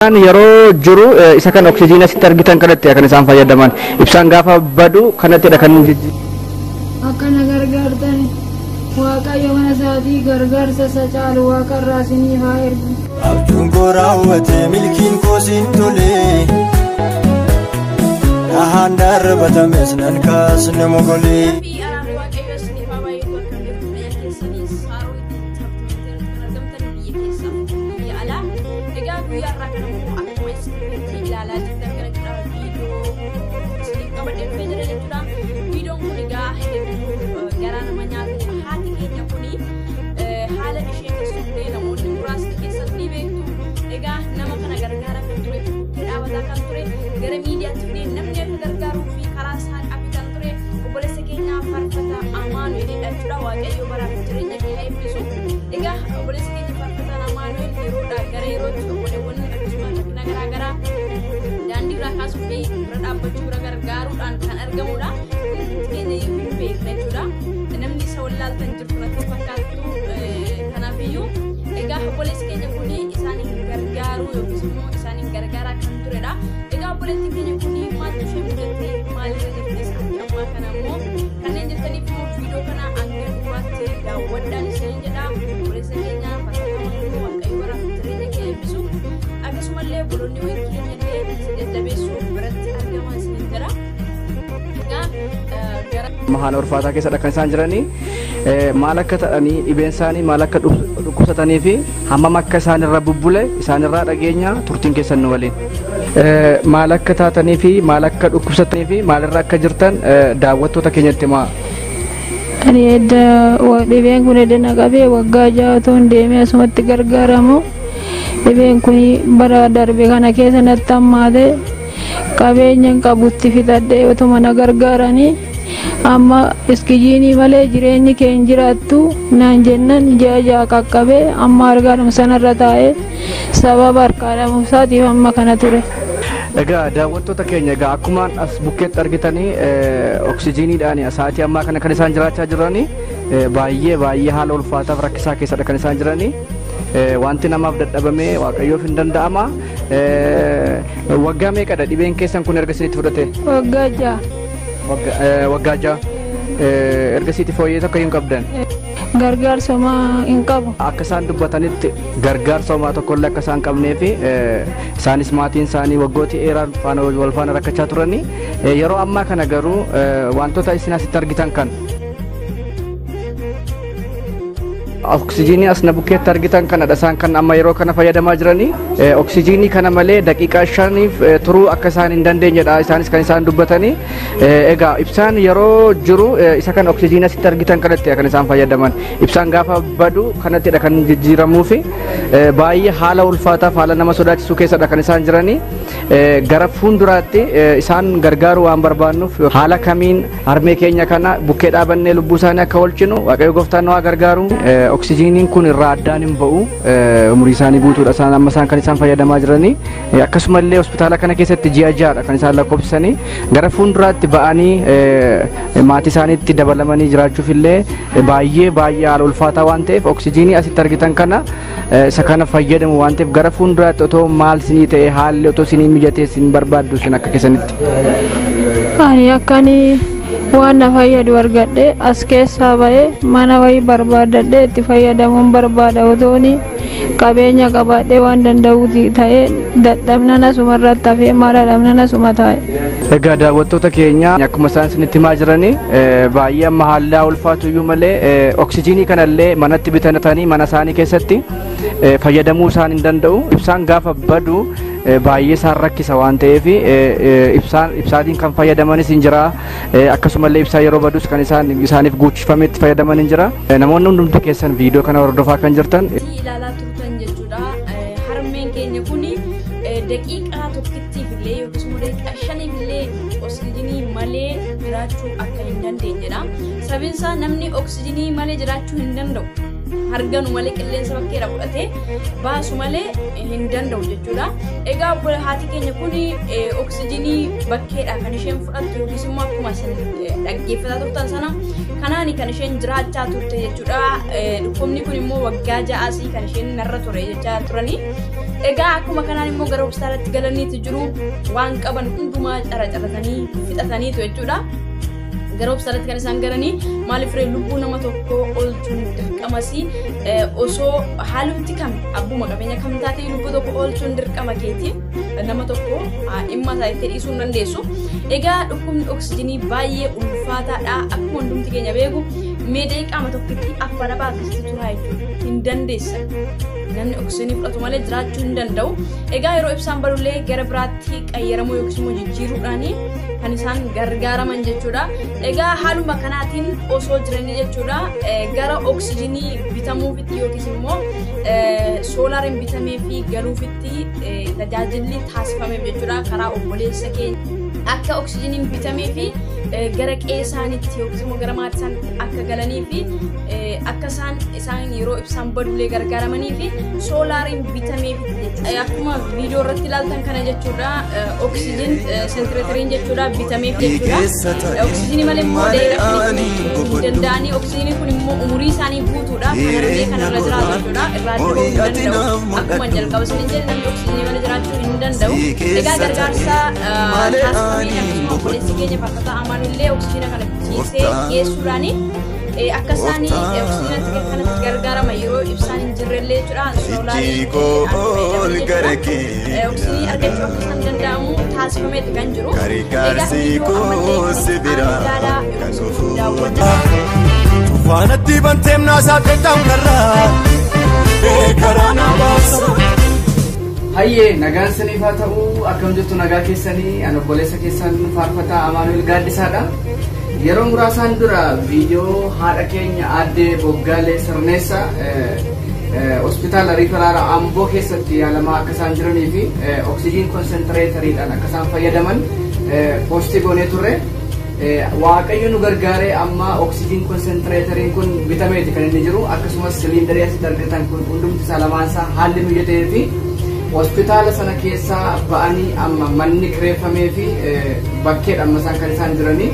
Kan yeroo jiru isa kan oksijiina sitti argitan kanatti kan isaan fayyadaman ibsaan gaafa badu kanatti kan akkana gargaartan waaqayyo mana isaatii gargaarsa isa caalu waaqarraa isiniif haa ergu. Abjuun koo raawwate milkiin koo siin tole dhahaan darbatames nan kaasne mogolee. Mahaan orfaataa keessadha kan isaan jiranii maal akka ta'anii dhibeen isaanii maal akka dhukkubsatanii fi hammam akka isaanirra bubbule isaanirraa dhageenya turtiin keessan nu waliin maal akka taatanii fi maal akka dhukkubsatanii fi maalirra akka jirtan daawwattoota keenyatti maa. Ani dhibeen kun edda naqabee waggaa 6 toon deemee asumatti gargaaramu dhibeen kun bara darbe kana keessa natti hammaate qabeenyan qabutti fixadhee otuma na gargaaranii amma iskijinii malee jireenyi keenya jiraattu naan jennan jaajaa qaqqabee amma argaadhuma sanarra taa'ee sababa harkaadhamuuf isaatiif amma kana ture. Egaa daawwattoota keenya egaa akkuma as bukkeetti argitanii oksijiiniidhaan sa'aatii ammaa kana kan isaan jiraachaa jiranii baay'ee haala ulfaataaf rakkisaa keessadha kan isaan jiranii. Wanti namaaf dadhabamee waaqayyoof hin danda'ama. Waggaa meeqadha dhibeen keessan kun erga isinitti fudhate? Waggaa 6. Waggaa 6 erga isiitti fooyyee tokko hin qabdan? Gargaarsa homaa hin qabu. Akka isaan dubbatanitti gargaarsa homaa tokkollee akka isaan qabnee fi isaanis maatiin isaanii waggooti dheeraan wal faana rakkachaa turanii yeroo ammaa kana garuu wantoota isin asitti argitan kan oksijiinii asna bukkeetti argitan kanadha isaan kan amma yeroo kana fayyadamaa jiranii oksijiinii kana malee daqiiqaa 5f turuu akka isaan hin dandeenyedha isaanis kan isaan dubbatanii egaa ibsaan yeroo jiru isa kan oksijiinii asitti argitan kanatti kan isaan fayyadaman ibsaan gaafa badu kanattidha kan jijjiiramuu fi baay'ee haala ulfaataaf haala nama sodaachisuu keessadha kan isaan jiranii gara fuulduraatti isaan gargaaruu waan barbaannuuf haala kamiin harmee keenya kana bukkee dhaabannee lubbuu isaanii akka oolchinu waaqayyo gooftaan nu haa gargaaru. Oksijiiniin kun irraa addaan hin ba'u umurii isaanii guutuudha isaan amma isaan kan isaan fayyadamaa jiranii akkasumallee hospitaala kana keessatti ji'a 6dha kan isaan lakkoofsisanii gara fuulduraatti ba'anii maatii isaaniitti dabalamanii jiraachuuf illee baay'ee haala ulfaataa waan ta'eef oksijiinii asitti argitan kana isa kana fayyadamu waan ta'eef gara fuulduraatti otoo maal isinii ta'e haalli otoo isinii mijatee isin barbaaddu isin akka keessanitti. Ani akkanii waan na fayyadu argadhe as keessaa ba'ee mana wayii barbaadadhe itti fayyadamuun barbaada otooni qabeenya qabaadhee waan danda'uuti ta'ee dadhabnana sumarratti hafee maala dhabnana suma taa'e. Egaa daawwattoota keenya akkuma isaan isinitti himaa jiranii baay'ee amma haalaa ulfaatu iyyuu malee oksijiinii kanallee manatti bitatanii mana isaanii keessatti fayyadamuu isaan hin danda'u ibsaan gaafa badu baay'ee isaan rakkisa waan ta'eef ibsaatiin kan fayyadamanis hin jira akkasumallee ibsaa yeroo badus kan isaaniif guuchifamee itti fayyadaman hin jira namoonni hundumti keessan viidiyoo kana hordofaa kan jirtan ilaalaa turtan jechuudha harmeen keenya kun daqiiqaa tokkittiif illee yookiis immoo daqiiqaa 5f illee oksijiinii malee jiraachuu akka hin dandeenyedha sababni namni oksijiinii malee jiraachuu hin danda'u harganu malee qilleensa bakkeedha fudhatee baasu malee hin danda'u jechuudha. Egaa haati keenya kun oksijiinii bakkeedha kan isheen fudhattu yookiis immoo akkuma isin dhaggeeffataa turtan sana kanaani kan isheen jiraachaa turte jechuudha. Dhukkubni kun immoo waggaa 6 kan isheen narra ture jechaa turanii. Egaa akkuma kanaan immoo gara hospitaalatti galaniitu jiru waan qaban hundumaa caracatanii fixataniitu jechuudha. Gara hospitaalatti kan isaan galanii maaliif lubbuu nama tokko oolchuun dirqamasi osoo haalumti kam abbuma qabeenya kam taatee lubbuu tokko oolchuun dirqama keeti nama tokko dhimma isaa itti dhiisuu hin dandeessu. Egaa dhukkubni oksijiinii baay'ee ulfaataadha akkuma hundumti keenya beeku meedee qaama tokkotti afaan abaa akkasitti turaa jechuudha hin dandeessa. Namni oksijiinii fudhatu malee jiraachuu hin danda'u. Egaa yeroo ibsaan badullee gara biraatti qayyaramuu yookiis immoo jijjiiruudhaan kan isaan gargaaraman jechuudha. Egaa haaluma kanaatiin osoo jiranii jechuudha gara oksijiinii bitamuufitti yookiis immoo soolaariin bitamee fi galuufitti tajaajilli taasifameef jechuudha karaa obboleessa keenya. Akka oksijiiniin bitamee fi gara qe'ee isaaniitti yookiis immoo gara maatii isaaniitti akka galanii fi akka isaan yeroo ibsaan badullee gargaaramanii fi soolaariin bitamee jechuudha. Akkuma viidiyoo irratti ilaaltan kana jechuudha oksijiin sentireetariin jechuudha bitamee jechuudha. Oksijiinii malee immoo deebi'anii danda'anii oksijiinii kun immoo umurii isaanii guutuudha. Kanarree kanarra jiraatu jechuudha. Irraa darbuu hin danda'u. Akkuma jalqaba isin jedhe namni oksijiinii malee jiraachuu hin danda'u. Egaa gargaarsa taasifamee obboleessi keenya fakkata amaanillee oksijiina kana ciisee geessuudhaani akka isaanii oksijiinatti kanatti gargaaraman yeroo ibsaan hin jirrellee jechuudha. Soolaarii oksijiinii argachuu akka isaan danda'amu taasifameeti kan jiru. Egaa Tufaanatti banteemnaa saaqeedhaan karaa nabaasa. Hayyee nagaan saniif haa ta'u akkam jirtu nagaa keessanii an obboleessa keessan faarfataa Amaanuel Gaaddisaadha. Yeroo muraasaan dura viidiyoo haadha keenya aadde Boggaalee Sirneessa hospitaala Riiferaara Amboo keessatti yaalamaa akka isaan jiranii fi oksijiin konsentireetariidhaan akka isaan fayyadaman poostii goonee turre. Waaqayyo nu gargaaree amma oksijiin konsentireetariin kun bitameeti kan inni jiru akkasumas siliindarii asitti argatan kun hundumti isaa lamaansaa haalli mijatee fi hospitaala sana keessaa ba'anii amma manni kireeffamee fi bakkeedha amma isaan kan isaan jiranii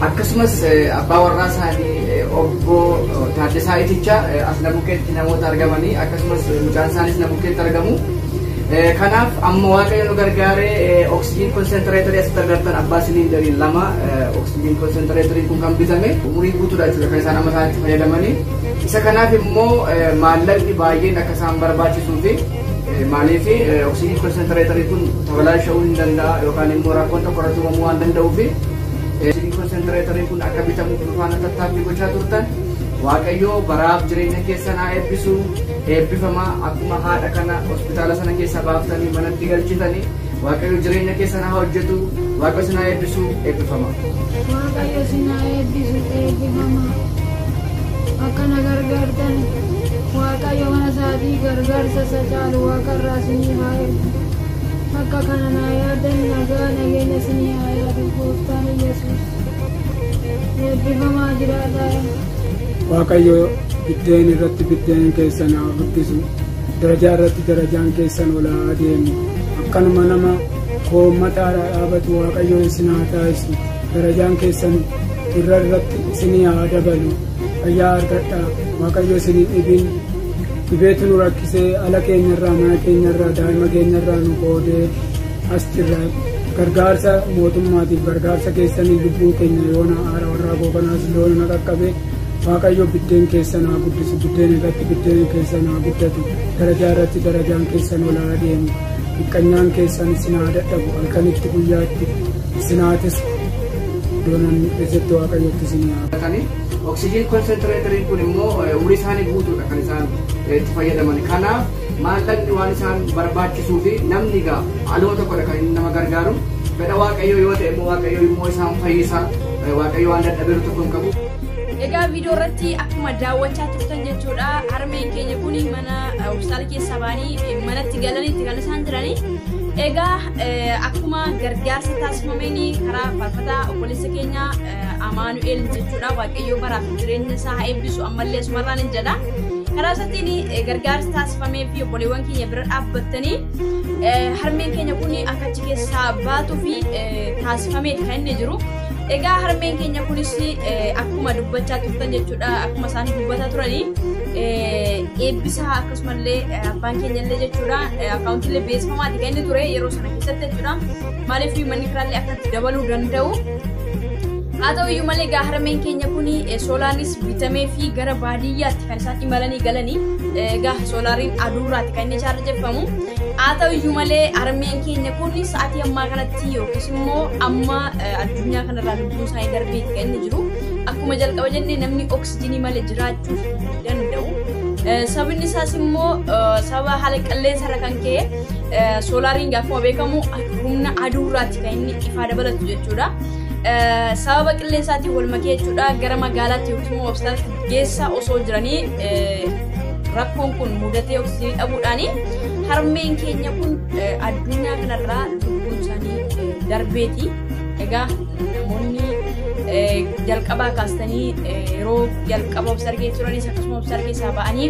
akkasumas abbaa warraa isaanii obbo Taaddasaa Itichaa as Nabukeetti namoota argamanii akkasumas mucaan isaanis Nabukeetti argamu. Kanaaf amma waaqayyo nu gargaaree oksijiin konsentireetarii asitti argattan abbaa siliindarii lama oksijiin konsentireetariin kun kan bitame umurii guutuudha jechuudha kan isaan amma isaanitti fayyadamanii. Isa kanaaf immoo maallaqni baay'een akka isaan barbaachisuu fi maaliif oksijiin konsentireetarii kun tabalaasha'uu hin danda'a yookaan immoo rakkoon tokko irratti uumamuu waan danda'uuf oksijiin konsentireetarii kun akka bitamu faana tattaaffii gochaa turtan waaqayyo baraaf jireenya keessan haa eebbisu eebbifama akkuma haadha kana hospitaala sana keessa baaftanii manatti galchitanii waaqayyo jireenya keessan haa hojjetu waaqayyo isin haa eebbisu eebbifama. Waaqayyo isin haa eebbisu eebbifama akkana gargaartan. Waaqayyo mana isaatii gargaarsa isa caalu waaqarraa isinii haa ergu. Akka kana naa yaadan nagaa nageenya isinii haa yaadu gooftaan Yesuus. Eebbifamaa jiraadhaa. Waaqayyo biddeen irratti biddeen keessan haa guddisu. Darajaa irratti darajaan keessan ol haa adeemu. Akkanuma nama koommataadhaa dhaabatu Waaqayyo isin haa taasisu. Darajaan keessan irratti isinii haa dabalu. Fayyaa argadhaa. Waaqayyo isinii dhibin dhibeetu nu rakkisee ala keenyarraa mana keenyarraa daa'ima keenyarraa nu qoodee as jirra gargaarsa mootummaatiif gargaarsa keessanii lubbuun keenya yoona haara warraa bookanaas loona na qaqqabe Waaqayyo biddeen keessan haa guddisu biddeen irratti biddeen keessan haa guddatu darajaa irratti darajaan keessan ol haa deemu dhiqqanyaan keessan isin haa dadhabu halkanitti guyyaatti isin haatis doonan keessatti Waaqayyotti isin haa. Oksijiin konsentireetariin kun immoo umurii isaanii guutuudha kan isaan itti fayyadaman. Kanaaf maallaqni waan isaan barbaachisuu fi namni egaa haaluma tokkodha kan inni nama gargaaru. Fedha Waaqayyoo yoo ta'e immoo Waaqayyo immoo isaan fayyisa. Waaqayyo waan dadhabeeru tokko hin qabu. Egaa viidiyoo irratti akkuma daawwachaa turtan jechuudha harmeen keenya kun mana hospitaala keessa ba'anii manatti galaniitti kan isaan jiranii. Egaa akkuma gargaarsa taasifameen karaa faarfataa obboleessa keenya Amaanuel jechuudha Waaqayyo baraaf jireenya isaa haa eebbisu ammallee sumarraan hin jedha. Karaa isaatiin gargaarsa taasifamee fi obboleewwan keenya bira dhaabbattanii harmeen keenya kun akka achi keessaa baatuu fi taasifameeti kan inni jiru. Egaa harmeen keenya kunis akkuma dubbachaa turtan jechuudha akkuma isaan dubbataa turanii eebbisaa akkasumallee abbaan keenyallee jechuudha akkaawuntiilee beeksifamaati kan inni ture yeroo sana keessatti jechuudha maaliif manni kiraallee akkatti dabaluu danda'u haa ta'u iyyuu malee harmeen keenya kun soolaaris bitamee fi gara baadiyyaatti kan isaan imalanii galanii soolaariin aduurraatti kan inni chaarjeffamu haa ta'u iyyuu malee harmeen keenya kun sa'aatii ammaa kanatti yookiis immoo amma addunyaa kanarraa lubbuun isaanii darbeeti kan inni jiru akkuma jalqaba jennee namni oksijiinii malee jiraachuu danda'u. Sababni isaas immoo sababa haala qilleensarra kan ka'e soolaariin akkuma beekamu humna aduurraatti kan inni ifaa dabalatu jechuudha. Sababa qilleensaatiin wal makee jechuudha gara magaalaatti yookiis immoo hospitaalatti geessaa osoo jiranii rakkoon kun mudatee oksijiinii dhabuudhaani harmeen keenya kun addunyaa kanarraa lubbuun isaanii darbeeti. Egaa namoonni jalqabaa kaastanii yeroo jalqaba obsargee turanis akkasuma obsargeessaa ba'anii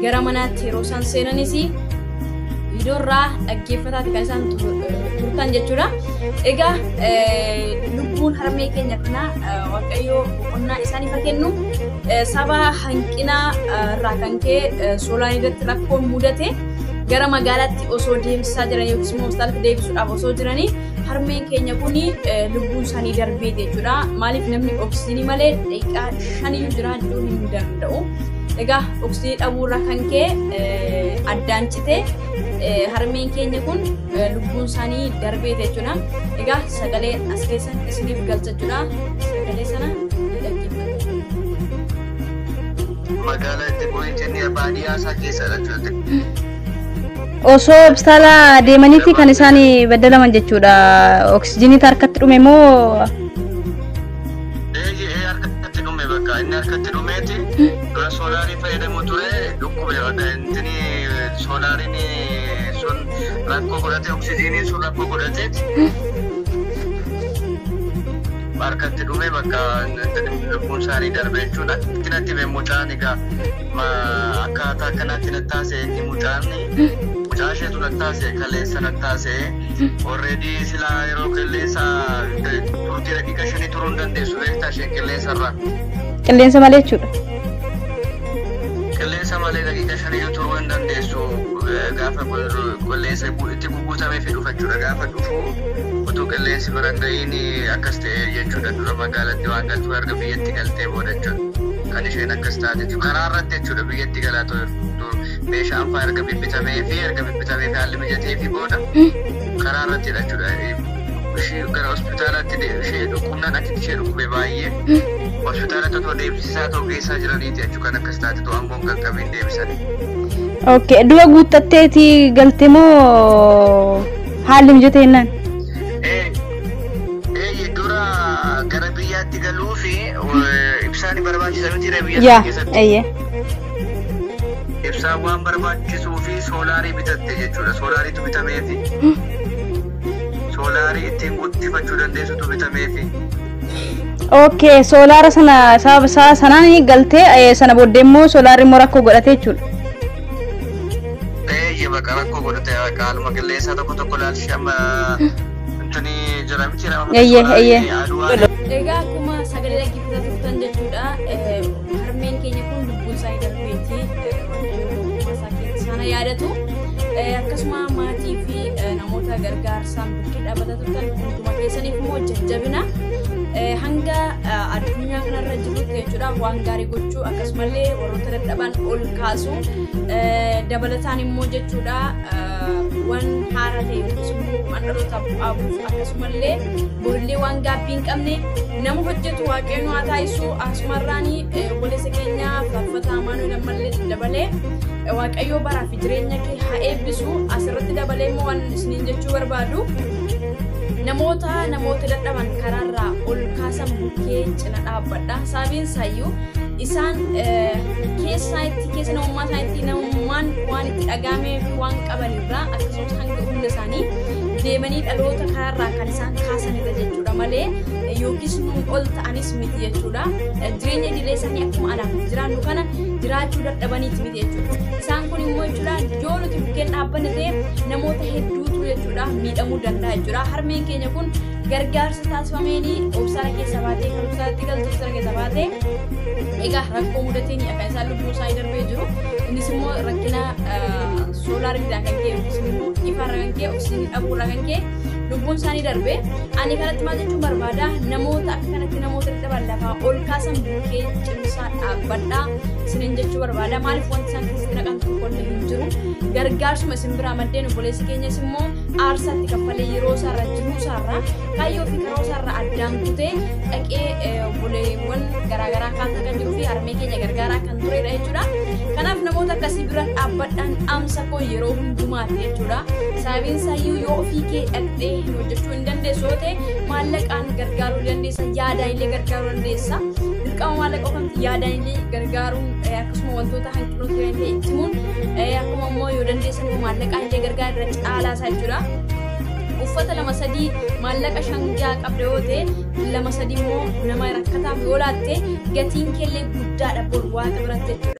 gara manaatti yeroo isaan seenanis viidiyoorraa dhaggeeffataati kan isaan turtan jechuudha. Egaa lubbuun harmee keenya kana waaqayyoo boqonnaa isaaniif haa kennu saba hanqinaa irraa kan ka'e soolaarii irratti rakkoon mudate gara magaalaatti osoo deemsisaa jiran yookiis immoo hospitaalatti deebisuudhaaf osoo jiranii harmeen keenya kun lubbuun isaanii darbee jechuudha. Maaliif namni oksijiinii malee daqiiqaa 5 jiraachuu hin danda'u. Egaa oksijiinii dhabuurraa kan ka'e addaan cite harmeen keenya kun lubbuun isaanii darbee jechuudha. Egaa sagalee as keessa isiniif galchachuudha. Sagalee sana dhaggeeffatu. Magaalaa itti bu'iinsi baadiyyaa isaa keessadha jechuudha. Osoo hospitaala deemaniiti kan isaan baddalaman jechuudha. Oksijiinii harkatti dhume moo? Harkatti dhume bakka inni harkatti dhumeeti dura soolaarii fayyadamu ture dhukkube intini soolaariin sun rakkoo godhate oksijiiniin sun rakkoo godhateeti harkatti dhume bakka lubbuun isaanii darbe jechuudha. Natti bee mucaan egaa akkaataa akkanaatti nattaase inni mucaan mucaasheetu nattaase kaleessa nattaase already silaa yeroo qilleensa turtii daqiiqa 5 turuu hin dandeessu beektaa isheen qilleensarraa. Qilleensa malee jechuudha. Qilleensa malee daqiiqa 5 turuu hin dandeessu gaafa qilleensa itti guguutamee fi dhufa jechuudha gaafa dhufu utuu qilleensi bira ga'iin akkas ta'e jechuudha dura magaalatti waan galtuu erga biyyatti galtee booda jechuudha. Kan isheen akkas taate karaa irratti jechuudha biyyatti galaa ture meeshaan fa'aa erga bibbitamee fi haalli mijatee fi booda karaa irratti jechuudha. Ishee gara hospitaalaatti ishee dhukkubnaan achitti ishee dhukkube baay'ee hospitaalatti otoo deebisisaa ta'uu geessaa jiraniiti jechuudha kan akkas taate ta'uu aangoon qaqqabiin deebisanii. Okay, dura guuttatteeti galte moo haalli mijatee jennaan? Dura gara biyyaatti galuu fi ibsaan barbaachisa miti biyya keessatti. Ibsaan waan barbaachisuu fi soolaarii bitatte jechuudha. Soolaariitu bitamee fi soolaarii ittiin guddifachuu dandeessutu bitamee fi. Okay, soolaara sana sababa sanaan galtee sana booddee immoo soolaarri immoo rakkoo godhatee jechuudha. Bakka rakkoo godhate haaluma qilleensaa tokko laalchi amma intini jira miti nama. Egaa akkuma sagalee dhaggeeffataa turtan jechuudha harmeen keenya kun lubbuun isaanii darbeeti sana yaadatu akkasuma maatii fi namoota gargaarsaan bukkee dhaabbataa turtan hunduma keessaniif immoo jajjabina hanga addunyaa kanarra jirutti jechuudha waan gaarii gochuu akkasumallee warroota dadhaban ol kaasu dabalataan immoo jechuudha waan haaraa ta'e waan dhaloota bu'aabuuf akkasumallee borillee waan gaabbii hin qabne nama hojjetu waaqayyoon haa taasisu asumarraanii obboleessa keenya faarfataa Amaanu'eel ammallee dabalee waaqayyoo baraa fi jireenya kee haa eebbisu asirratti dabalee immoo waan isiniin jechuu barbaadu namoota dadhaban karaarraa ol kaasan bukkee cina dhaabbadha sababiin isaayyuu isaan keessa namummaa isaaniitti namummaan waan itti dhagaamee fi waan qabanirraa akkasumas hanga hunda isaanii deemanii dhaloota karaarraa kan isaan kaasanirra jechuudha malee yookiis nuun ol ta'anis miti jechuudha jireenya idilee isaanii akkuma anaaf jiraannu kana jiraachuu dadhabaniiti miti jechuudha isaan kun immoo jechuudha yoo nuti bukkeen dhaabbanne ta'e namoota hedduutu jechuudha jechuudha miidhamuu danda'a jechuudha harmeen keenya kun gargaarsa taasifameeni obsara keessa baatee kan obsaratti galtu obsara keessa baatee egaa rakkoo mudateen akka isaan lubbuu isaa darbee jiru innis immoo rakkina soolaaridhaan kan ka'e yookiis immoo ifarra kan ka'e oksijiinii dhabuurra kan ka'e lubbuun isaanii darbee ani kanatti maal jechuun barbaada namoota akka kanatti namoota dadhaban lafaa ol kaasan bukkee cimsaa dhaabbadhaa isiniin jechuu barbaada maaliif wanti isaan keessatti naqan tokkollee hin jiru gargaarsuma isin biraa maddeen obboleessi keenyas immoo aarsaatti kaffalee yeroo isaarra jiruu isaarra kaayyoo fi karoo isaarra addaan kutee dhaqee obboleewwan garaagaraa kaasa kan jiruu fi harmee keenya gargaaraa kan turedha jechuudha kanaaf namoota akkasii bira dhaabbadhaan dhaamsa koo yeroo hundumaati jechuudha sababiin isaayyuu yoo ofii kee dhaqxee hojjechuu hin dandeessu yoo ta'e maallaqaan gargaaruu dandeessa yaadaan illee gargaaruu dandeessa dirqama maallaqa ofitti yaadaan illee gargaaruun akkasuma wantoota hanqinoota ta'e ittimuun akkuma immoo yoo dandeessan maallaqaan illee gargaaruu irra caalaa isaa jechuudha. Uffata 2-3 maallaqa 5 qabda yoo ta'e 2-3 immoo nama rakkataaf yoo laatte gatiin keellee guddaadha bor waaqa biratti jechuudha.